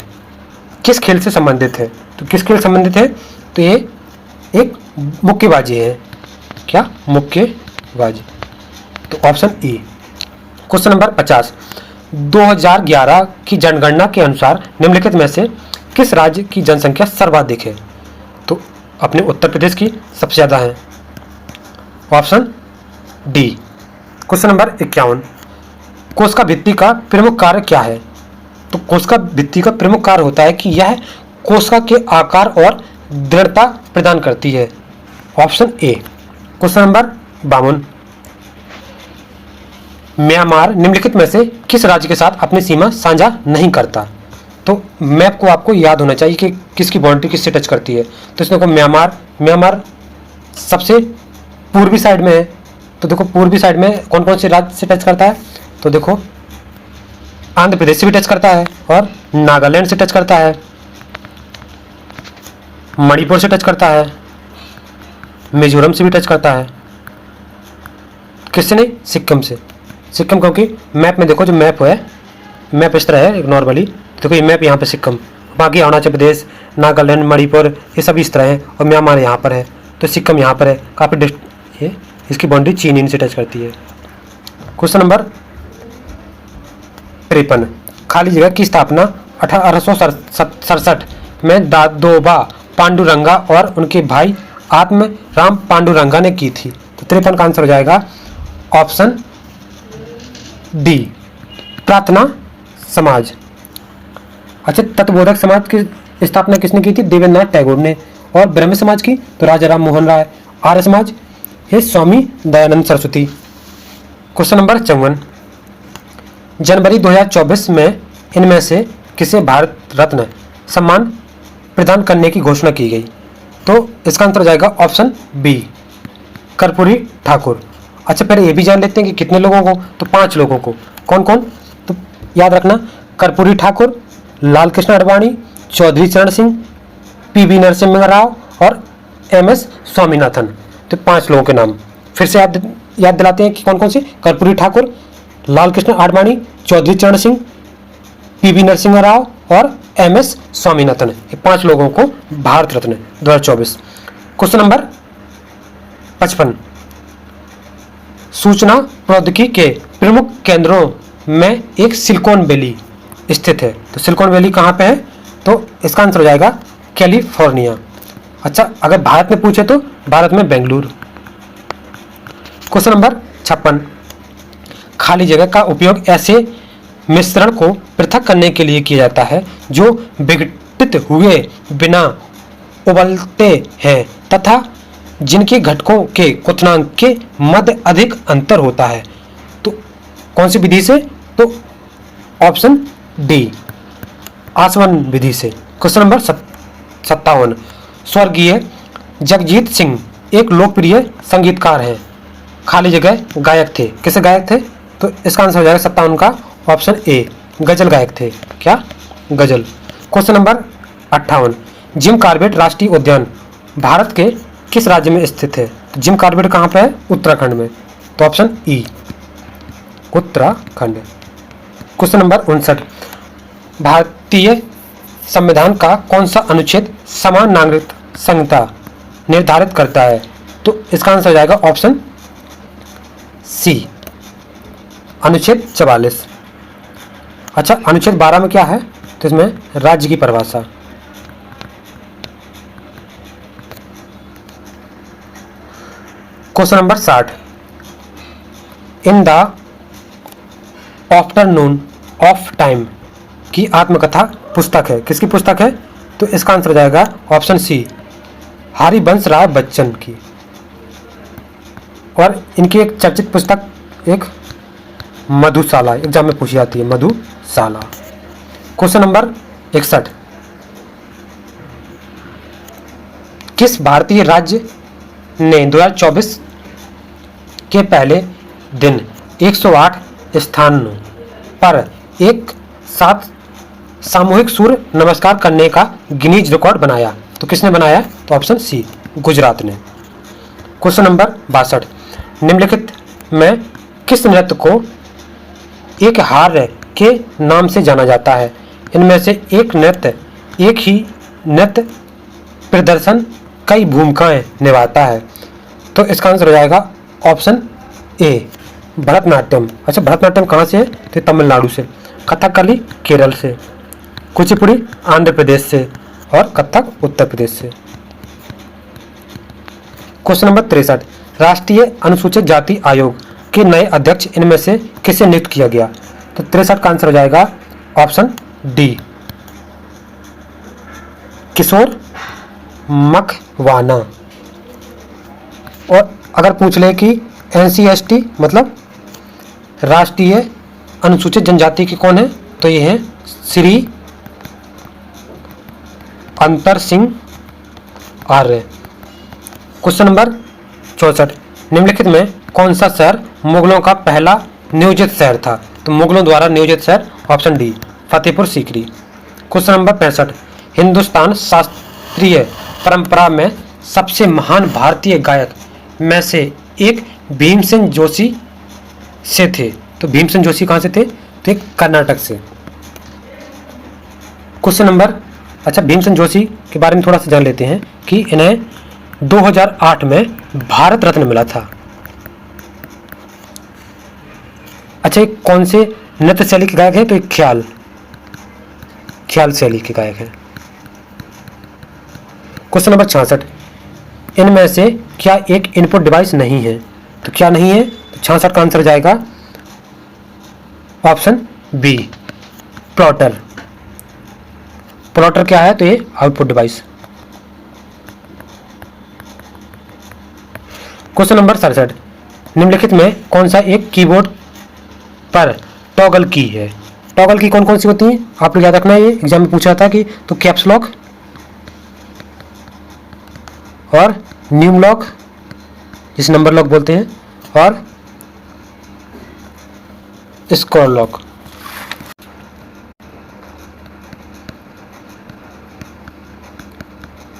किस खेल से संबंधित है, तो किस खेल से संबंधित है, तो ये एक मुक्केबाजी है, क्या मुक्केबाजी, तो ऑप्शन ई। क्वेश्चन नंबर 50, 2011 की जनगणना के अनुसार निम्नलिखित में से किस राज्य की जनसंख्या सर्वाधिक है, तो अपने उत्तर प्रदेश की सबसे ज़्यादा है, ऑप्शन डी। क्वेश्चन नंबर 51, कोशिका भित्ति का प्रमुख कार्य क्या है, तो कोशिका भित्ति का प्रमुख कार्य होता है कि यह कोशिका के आकार और दृढ़ता प्रदान करती है, option A. Question number 52, Myanmar निम्नलिखित में से किस राज्य के साथ अपनी सीमा साझा नहीं करता, तो मैप को आपको याद होना चाहिए कि किसकी बाउंड्री किससे टच करती है, तो इसमें देखो म्यांमार सबसे पूर्वी साइड में है, तो देखो पूर्वी साइड में कौन कौन से राज्य से टच करता है, तो देखो आंध्र प्रदेश से भी टच करता है, और नागालैंड से टच करता है, मणिपुर से टच करता है, मिजोरम से भी टच करता है, किससे नहीं, सिक्किम से। सिक्किम क्योंकि मैप में देखो जो मैप है, मैप इस तरह है एक नॉर्मली, देखो ये मैप यहाँ पे सिक्किम, बाकी अरुणाचल प्रदेश, नागालैंड, मणिपुर ये सभी इस तरह है, और म्यांमार यहाँ पर है, तो सिक्किम यहाँ पर है, काफ़ी ये इसकी बाउंड्री चीन इन से टच करती है। क्वेश्चन नंबर 1853 खाली जगह की स्थापना 1867 में दादोबा पांडुरंगा और उनके भाई आत्म राम पांडुरंगा ने की थी। तो 53 का आंसर हो जाएगा ऑप्शन डी, प्रार्थना समाज। अच्छा, तत्वबोधक समाज की स्थापना किसने की थी? देवेंद्रनाथ टैगोर ने। और ब्रह्म समाज की तो राजा राम मोहन राय। आर्य समाज ये स्वामी दयानंद सरस्वती। क्वेश्चन नंबर 54, जनवरी 2024 में इनमें से किसे भारत रत्न सम्मान प्रदान करने की घोषणा की गई? तो इसका आंसर हो जाएगा ऑप्शन बी, कर्पूरी ठाकुर। अच्छा, पहले ये भी जान लेते हैं कि कितने लोगों को? तो 5 लोगों को। कौन कौन? तो याद रखना, कर्पूरी ठाकुर, लाल कृष्ण आडवाणी, चौधरी चरण सिंह, पीवी नरसिम्हा राव और एमएस स्वामीनाथन। तो 5 लोगों के नाम फिर से याद दिलाते हैं कि कौन कौन से? कर्पूरी ठाकुर, लाल कृष्ण आडवाणी, चौधरी चरण सिंह, पीवी नरसिम्हा राव और एमएस स्वामीनाथन। ये 5 लोगों को भारत रत्न 2024। क्वेश्चन नंबर 55, सूचना प्रौद्योगिकी के प्रमुख केंद्रों में एक सिलिकॉन वैली स्थित है। तो सिलिकॉन वैली कहाँ पे है? तो इसका आंसर हो जाएगा कैलिफोर्निया। अच्छा, अगर भारत में पूछे तो भारत में बेंगलुरु। क्वेश्चन नंबर 56, खाली जगह का उपयोग ऐसे मिश्रण को पृथक करने के लिए किया जाता है जो विघटित हुए बिना उबलते हैं तथा जिनके घटकों के क्वथनांक के मध्य अधिक अंतर होता है। तो कौन सी विधि से? तो ऑप्शन डी, आसवन विधि से। क्वेश्चन नंबर 57, स्वर्गीय जगजीत सिंह एक लोकप्रिय संगीतकार हैं, खाली जगह गायक थे। किसे गायक थे? तो इसका आंसर हो जाएगा 57 का ऑप्शन ए, गजल गायक थे। क्या? गजल। क्वेश्चन नंबर 58, जिम कॉर्बेट राष्ट्रीय उद्यान भारत के किस राज्य में स्थित है? तो जिम कॉर्बेट कहाँ पे है? उत्तराखंड में। तो option E, Uttarakhand. Question number 59, भारतीय संविधान का कौन सा अनुच्छेद समान नागरिक संहिता निर्धारित करता है? तो इसका आंसर हो जाएगा ऑप्शन सी, अनुच्छेद 44। अच्छा, अनुच्छेद 12 में क्या है? तो इसमें राज्य की परिभाषा। Question number 60, in the afternoon of time की आत्मकथा पुस्तक है। किसकी पुस्तक है? तो इसका आंसर हो जाएगा ऑप्शन सी, हरिवंश राय बच्चन की। और इनकी एक चर्चित पुस्तक एक मधुशाला, एग्जाम में पूछी जाती है, मधुशाला। क्वेश्चन नंबर 61, किस भारतीय राज्य ने 2024 के पहले दिन 108 स्थानों पर एक साथ सामूहिक सूर्य नमस्कार करने का गिनीज रिकॉर्ड बनाया? तो किसने बनाया? तो ऑप्शन सी, गुजरात ने। क्वेश्चन नंबर 62, निम्नलिखित में किस नृत्य को एक हार्य के नाम से जाना जाता है? इनमें से एक ही नृत्य प्रदर्शन कई भूमिकाएं निभाता है। तो इसका आंसर हो जाएगा ऑप्शन ए, भरतनाट्यम। अच्छा, भरतनाट्यम कहाँ से है? तो तमिलनाडु से, कथकली केरल से, कुचिपुड़ी आंध्र प्रदेश से और कथक उत्तर प्रदेश से। क्वेश्चन नंबर 63, राष्ट्रीय अनुसूचित जाति आयोग के नए अध्यक्ष इनमें से किसे नियुक्त किया गया? तो 63 का आंसर हो जाएगा ऑप्शन डी, किशोर मखवाना। और अगर पूछ ले कि NCST मतलब राष्ट्रीय अनुसूचित जनजाति के कौन है? तो ये हैं श्री अंतर सिंह आर्य। क्वेश्चन नंबर 64, निम्नलिखित में कौन सा शहर मुगलों का पहला नियोजित शहर था? तो मुगलों द्वारा नियोजित शहर option D, Fatehpur Sikri. Question number 65, Hindustan शास्त्रीय परंपरा में सबसे महान भारतीय गायक में से एक भीमसेन जोशी से थे। तो भीमसेन जोशी कहाँ से थे? तो एक कर्नाटक से। क्वेश्चन नंबर, अच्छा, भीमसेन जोशी के बारे में थोड़ा सा जान लेते हैं कि इन्हें 2008 में भारत रत्न मिला था। अच्छा, कौन से नृत्य शैली के गायक है तो एक ख्याल शैली के गायक है। क्वेश्चन नंबर 66, इनमें से क्या एक इनपुट डिवाइस नहीं है? तो क्या नहीं है? तो 66 का आंसर जाएगा ऑप्शन बी, प्लॉटर। प्लॉटर क्या है? तो ये आउटपुट डिवाइस। क्वेश्चन नंबर 67, निम्नलिखित में कौन सा एक कीबोर्ड पर टॉगल की है? टॉगल की कौन कौन सी होती हैं? आप लोग याद रखना, ये एग्जाम में पूछा था कि तो कैप्स लॉक और न्यूम लॉक जिसे नंबर लॉक बोलते हैं, और स्क्रॉल लॉक।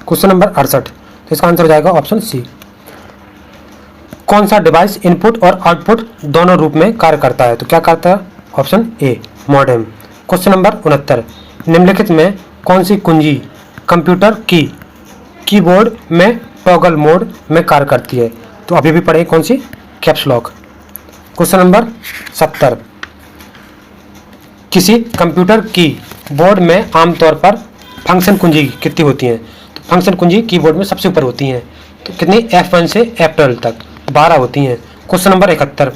क्वेश्चन नंबर 68, तो इसका आंसर हो जाएगा ऑप्शन सी। कौन सा डिवाइस इनपुट और आउटपुट दोनों रूप में कार्य करता है? तो क्या करता है? Option A, modem. Question number 69, निम्नलिखित में कौन सी कुंजी कंप्यूटर की कीबोर्ड में टॉगल मोड में कार्य करती है? तो अभी भी पढ़े कौन सी? Caps lock. क्वेश्चन नंबर 70, किसी कंप्यूटर की बोर्ड में आमतौर पर फंक्शन कुंजी कितनी होती हैं? तो फंक्शन कुंजी कीबोर्ड में सबसे ऊपर होती हैं। तो कितनी? F1 से F12 तक 12 होती हैं। क्वेश्चन नंबर 71,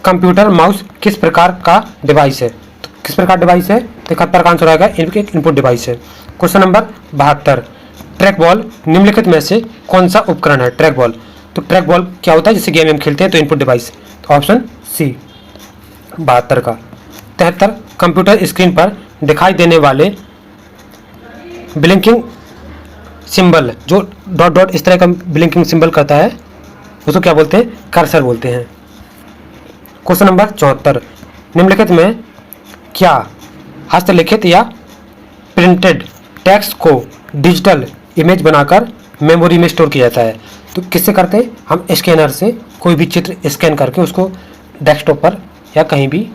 कंप्यूटर माउस किस प्रकार का डिवाइस है? तो किस प्रकार डिवाइस है? तो 71 का आंसर आएगा एक इनपुट डिवाइस है। क्वेश्चन नंबर 72, ट्रैक बॉल निम्नलिखित में से कौन सा उपकरण है? ट्रैक बॉल, तो ट्रैक बॉल क्या होता है? जिससे गेम खेलते हैं, तो इनपुट डिवाइस। तो ऑप्शन सी, 72 का। 73, कंप्यूटर स्क्रीन पर दिखाई देने वाले ब्लिंकिंग सिंबल, जो डॉट डॉट इस तरह का ब्लिंकिंग सिंबल करता है, उसको क्या बोलते हैं? कर्सर बोलते हैं। क्वेश्चन नंबर 74, निम्नलिखित में क्या हस्तलिखित या प्रिंटेड टेक्स्ट को डिजिटल इमेज बनाकर मेमोरी में स्टोर किया जाता है? तो किससे करते हैं? हम स्कैनर से कोई भी चित्र स्कैन करके उसको डेस्कटॉप पर या कहीं भी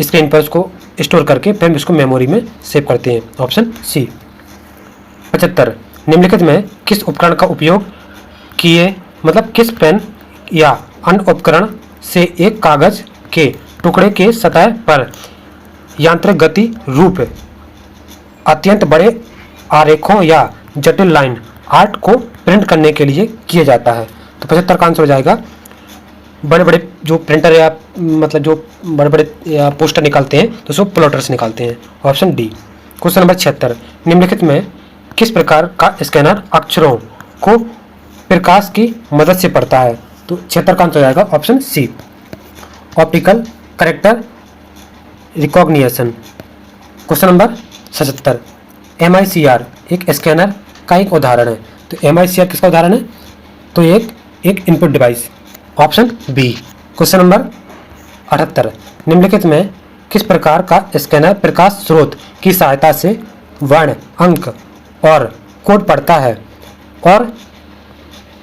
स्क्रीन पर उसको स्टोर करके फिर उसको मेमोरी में सेव करते हैं। Option C. 75, निम्नलिखित में किस उपकरण का उपयोग किए, मतलब किस पेन या अन्य उपकरण से एक कागज के टुकड़े के सतह पर यांत्रिक गति रूप अत्यंत बड़े आरेखों या जटिल लाइन आर्ट को प्रिंट करने के लिए किया जाता है? तो 75 का आंसर हो जाएगा बड़े बड़े जो प्रिंटर या मतलब जो बड़े बड़े पोस्टर निकालते हैं तो उसको प्लॉटर से निकालते हैं। Option D. क्वेश्चन नंबर 76, निम्नलिखित में किस प्रकार का स्कैनर अक्षरों को प्रकाश की मदद से पढ़ता है? तो 76 का आंसर हो जाएगा option C, optical character recognition. Question number 77, MICR एक स्कैनर का एक उदाहरण है। तो MICR किसका उदाहरण है? तो एक input device. Option B. Question number 78, निम्नलिखित में किस प्रकार का स्कैनर प्रकाश स्रोत की सहायता से वर्ण, अंक और कोड पढ़ता है और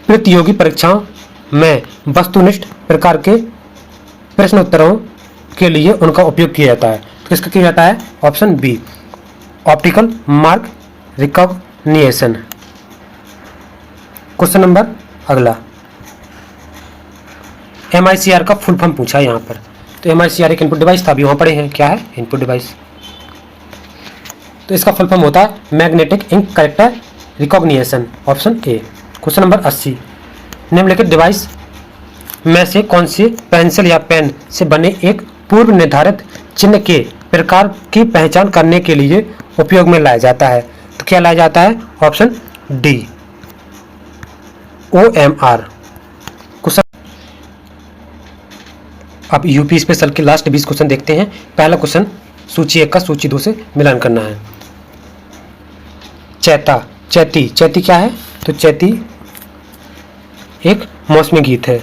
प्रतियोगी परीक्षाओं में वस्तुनिष्ठ प्रकार के प्रश्न उत्तरों के लिए उनका उपयोग किया जाता है? तो किसका किया जाता है? Option B, optical mark recognition. Question number अगला, MICR का फुल फॉर्म पूछा है यहाँ पर। तो MICR एक इनपुट डिवाइस था, अभी वहाँ पढ़े हैं क्या है इनपुट डिवाइस। तो इसका फुल फॉर्म होता है magnetic ink character recognition. Option A. Question number 80, निम्नलिखित डिवाइस में से कौन सी पेंसिल या पेन से बने एक पूर्व निर्धारित चिन्ह के प्रकार की पहचान करने के लिए उपयोग में लाया जाता है? तो क्या लाया जाता है? Option D, OMR। क्वेश्चन, अब यूपी स्पेशल के लास्ट 20 क्वेश्चन देखते हैं। पहला क्वेश्चन सूची 1 का सूची 2 से मिलान करना है। चैती क्या है? तो चैती एक मौसमी गीत है।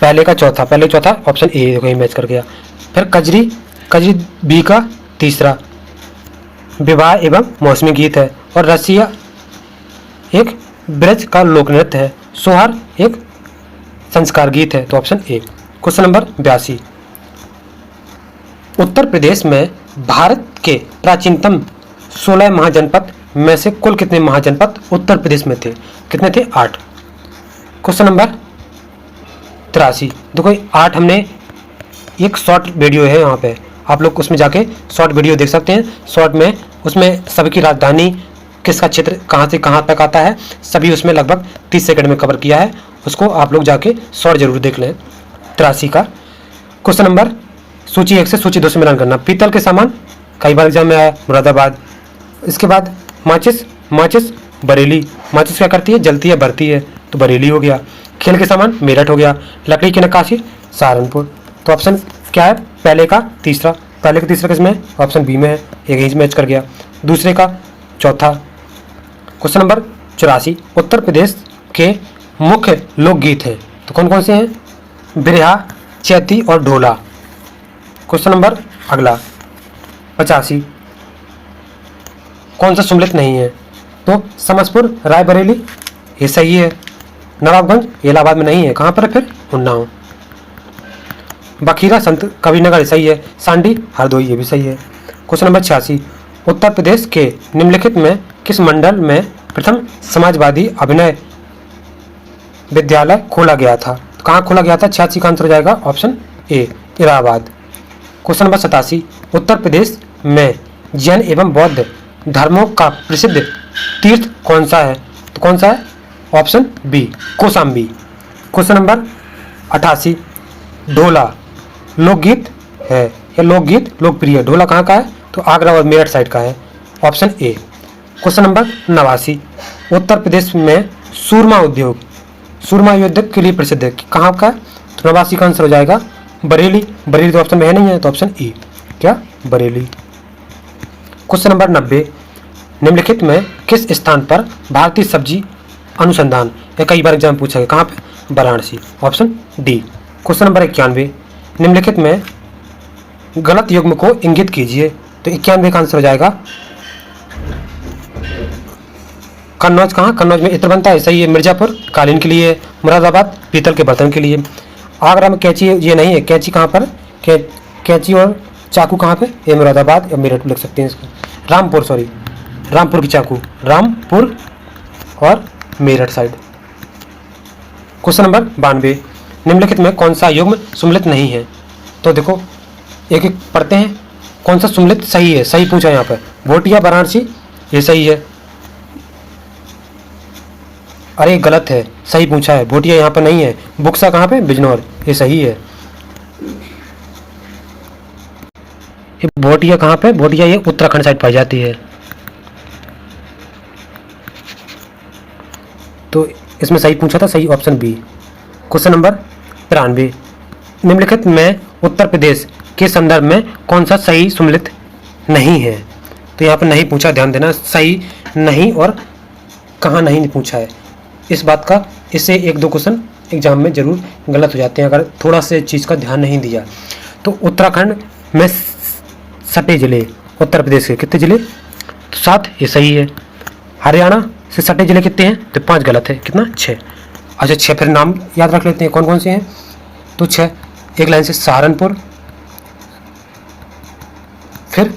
पहले चौथा ऑप्शन ए देखो मैच कर गया। फिर कजरी बी का तीसरा, विवाह एवं मौसमी गीत है। और रसिया एक ब्रज का लोक नृत्य है। सोहर एक संस्कार गीत है। तो option A. Question number 82, Uttar Pradesh में भारत के प्राचीनतम 16 महाजनपद में से कुल कितने महाजनपद उत्तर प्रदेश में थे? कितने थे? 8। क्वेश्चन नंबर 83, देखो 8 हमने एक शॉर्ट वीडियो है यहाँ पे आप लोग उसमें जाके शॉर्ट वीडियो देख सकते हैं। शॉर्ट में उसमें सभी की राजधानी, किसका क्षेत्र कहाँ से कहाँ तक आता है, सभी उसमें लगभग 30 सेकंड में कवर किया है। उसको आप लोग जाके शॉर्ट जरूर देख लें। 83 का क्वेश्चन नंबर, सूची 1 से सूची 2 से मिलान करना। पीतल के सामान, कई बार एग्जाम में आया, मुरादाबाद। इसके बाद माचिस, माचिस बरेली। माचिस क्या करती है, जलती है, भरती है, तो बरेली हो गया। खेल के सामान मेरठ हो गया। लकड़ी की नक्काशी सहारनपुर। तो ऑप्शन क्या है, पहले का तीसरा। पहले का तीसरा किसमें है, ऑप्शन बी में है, एक इंच मैच कर गया। दूसरे का चौथा। क्वेश्चन नंबर 84, उत्तर प्रदेश के मुख्य लोकगीत हैं, तो कौन कौन से हैं, बिरहा, चैती और ढोला। क्वेश्चन नंबर अगला 85, कौन सा सुमलित नहीं है, तो समसपुर रायबरेली, ये सही है। नवाबगंज इलाहाबाद में नहीं है, कहाँ पर है फिर, उन्नाव। बखीरा संत कबीरनगर सही है। सांडी हरदोई, ये भी सही है। क्वेश्चन नंबर 86, उत्तर प्रदेश के निम्नलिखित में किस मंडल में प्रथम समाजवादी अभिनय विद्यालय खोला गया था, तो कहाँ खोला गया था। 86 का आंसर हो जाएगा option A, Allahabad. Question number 87, Uttar Pradesh में जैन एवं बौद्ध धर्मों का प्रसिद्ध तीर्थ कौन सा है, तो कौन सा है, option B, Kaushambi. Question number 88, Dhola लोकगीत है या लोकगीत लोकप्रिय है, ढोला कहाँ का है, तो आगरा और मेरठ साइड का है, option A. Question number 89, Uttar Pradesh में सूरमा उद्योग, सूरमा उद्योग के लिए प्रसिद्ध है, कहाँ का है, तो 89 का आंसर हो जाएगा बरेली। बरेली तो ऑप्शन में है नहीं है, तो ऑप्शन ई, क्या, बरेली। क्वेश्चन नंबर 90, निम्नलिखित में किस स्थान पर भारतीय सब्जी अनुसंधान, या कई बार एग्जाम पूछा गया, कहाँ पे, Varanasi, option D. Question number 91, निम्नलिखित में गलत युग्म को इंगित कीजिए, तो 91 का आंसर हो जाएगा कन्नौज। कहाँ, कन्नौज में इत्र बनता है, सही है। मिर्जापुर कालीन के लिए, मुरादाबाद पीतल के बर्तन के लिए। आगरा में कैंची, ये नहीं है, कैंची कहाँ पर, कैंची और चाकू कहाँ पे, ये मुरादाबाद या मेरठ लिख सकते हैं इसको। रामपुर, सॉरी, रामपुर की चाकू, रामपुर और मेरठ साइड। क्वेश्चन नंबर 92, निम्नलिखित में कौन सा युग्म सुमलित नहीं है, तो देखो एक एक पढ़ते हैं, कौन सा सुमलित सही है, सही पूछा यहाँ पर। भोटिया वाराणसी, ये सही है। अरे गलत है, सही पूछा है, भोटिया यहाँ पर नहीं है। बुक्सा कहाँ पे, बिजनौर, ये सही है। ये भोटिया कहाँ पे, भोटिया ये उत्तराखंड साइड पाई जाती है, तो इसमें सही पूछा था, सही ऑप्शन बी। क्वेश्चन नंबर 93, निम्नलिखित में उत्तर प्रदेश के संदर्भ में कौन सा सही सुमलित नहीं है, तो यहाँ पर नहीं पूछा, ध्यान देना, सही नहीं और कहाँ नहीं पूछा है, इस बात का, इससे 1-2 क्वेश्चन एग्जाम में जरूर गलत हो जाते हैं अगर थोड़ा से चीज़ का ध्यान नहीं दिया। तो उत्तराखंड में सटे जिले, उत्तर प्रदेश के कितने जिले, तो 7, ये सही है। हरियाणा से सटे जिले कितने हैं, तो 5 गलत है, कितना, 6। अच्छा 6, फिर नाम याद रख लेते हैं कौन कौन से हैं, तो 6, एक लाइन से सहारनपुर, फिर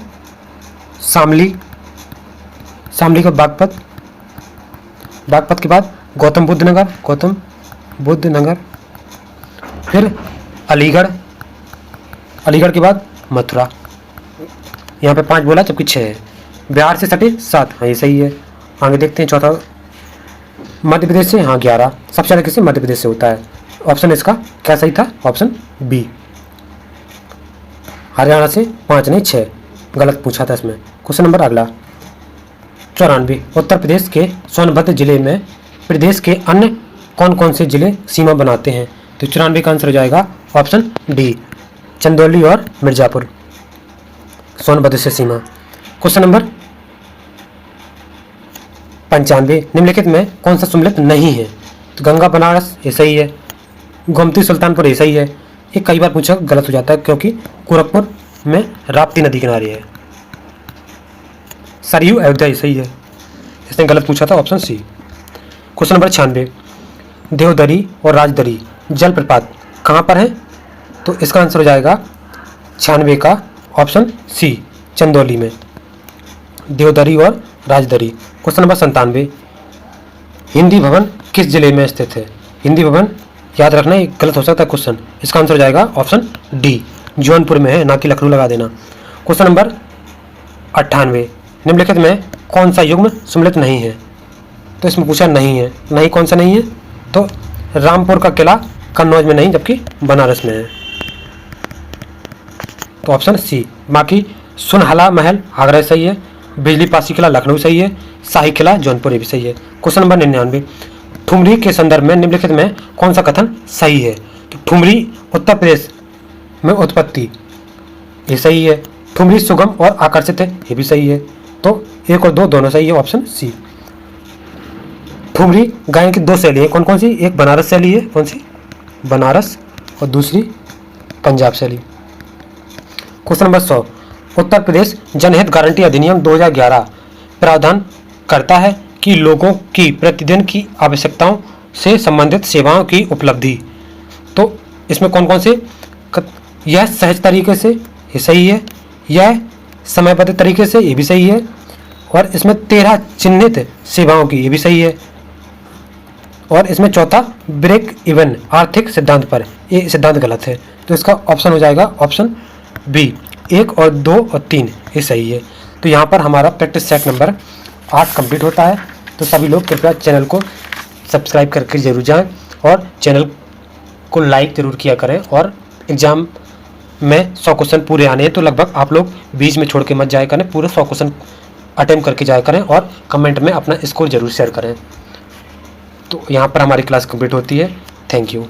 शामली, शामली का बागपत, बागपत के बाद गौतम बुद्ध नगर, गौतम बुद्ध नगर, फिर अलीगढ़, अलीगढ़ के बाद मथुरा। यहाँ पे 5 बोला जबकि 6 है। बिहार से सटे 7, हाँ ये सही है। आगे देखते हैं चौथा, मध्य प्रदेश से, हाँ 11, सबसे ज़्यादा किससे, मध्य प्रदेश से होता है, ऑप्शन इसका क्या सही था, ऑप्शन बी। हरियाणा से 5 नहीं 6 गलत पूछा था इसमें। क्वेश्चन नंबर अगला 94, उत्तर प्रदेश के सोनभद्र जिले में प्रदेश के अन्य कौन कौन से जिले सीमा बनाते हैं, तो 94 का आंसर हो जाएगा ऑप्शन डी, चंदौली और मिर्जापुर, सोनभद्र से सीमा। क्वेश्चन नंबर 95, निम्नलिखित में कौन सा सुमलित नहीं है, तो गंगा बनारस, ये सही है। गोमती सुल्तानपुर, ये सही है। ये कई बार पूछा गलत हो जाता है क्योंकि गोरखपुर में राप्ती नदी किनारे है। सरयू अयोध्या, ये सही है, इसने गलत पूछा था, option C. Question number 96, Deodari और राजदरी जलप्रपात कहाँ पर है, तो इसका आंसर हो जाएगा 96 का ऑप्शन सी, चंदौली में, देवदरी और राजदरी। क्वेश्चन नंबर 97, हिंदी भवन किस जिले में स्थित है, हिंदी भवन याद रखना, ये गलत हो सकता है क्वेश्चन, इसका आंसर हो जाएगा ऑप्शन डी, जौनपुर में है, ना कि लखनऊ लगा देना। क्वेश्चन नंबर 98, निम्नलिखित में कौन सा युग्म सम्मिलित नहीं है? तो इसमें पूछा नहीं है, नहीं कौन सा नहीं है? तो रामपुर का किला कन्नौज में नहीं जबकि बनारस में है, तो ऑप्शन सी। बाकी सुनहला महल आगरा सही है, बिजली पासी किला लखनऊ सही है, शाही किला जौनपुर ये भी सही है। क्वेश्चन नंबर 99, ठुमरी के संदर्भ में निम्नलिखित में कौन सा कथन सही है? तो ठुमरी उत्तर प्रदेश में उत्पत्ति, ये सही है। ठुमरी सुगम और आकर्षित है, ये भी सही है। तो 1 और 2 दोनों सही है, ऑप्शन सी। ठुमरी गायन की 2 शैली है, कौन कौन सी? एक बनारस शैली है, कौन सी? बनारस, और दूसरी पंजाब शैली। क्वेश्चन नंबर 100, उत्तर प्रदेश जनहित गारंटी अधिनियम 2011 प्रावधान करता है कि लोगों की प्रतिदिन की आवश्यकताओं से संबंधित सेवाओं की उपलब्धि। तो इसमें कौन कौन से? यह सहज तरीके से, ये सही है। यह समयबद्ध तरीके से, ये भी सही है। और इसमें 13 चिन्हित सेवाओं की, ये भी सही है। और इसमें चौथा ब्रेक इवन आर्थिक सिद्धांत पर, ये सिद्धांत गलत है। तो इसका ऑप्शन हो जाएगा ऑप्शन बी। 1 और 2 और 3 ये सही है। तो यहाँ पर हमारा प्रैक्टिस सेट नंबर 8 कंप्लीट होता है। तो सभी लोग कृपया चैनल को सब्सक्राइब करके जरूर जाएं और चैनल को लाइक जरूर किया करें। और एग्ज़ाम में 100 क्वेश्चन पूरे आने हैं, तो लगभग आप लोग बीच में छोड़ के मत जाया करें, पूरे 100 क्वेश्चन अटेम्प्ट करके जाया करें और कमेंट में अपना स्कोर जरूर शेयर करें। तो यहाँ पर हमारी क्लास कंप्लीट होती है। Thank you.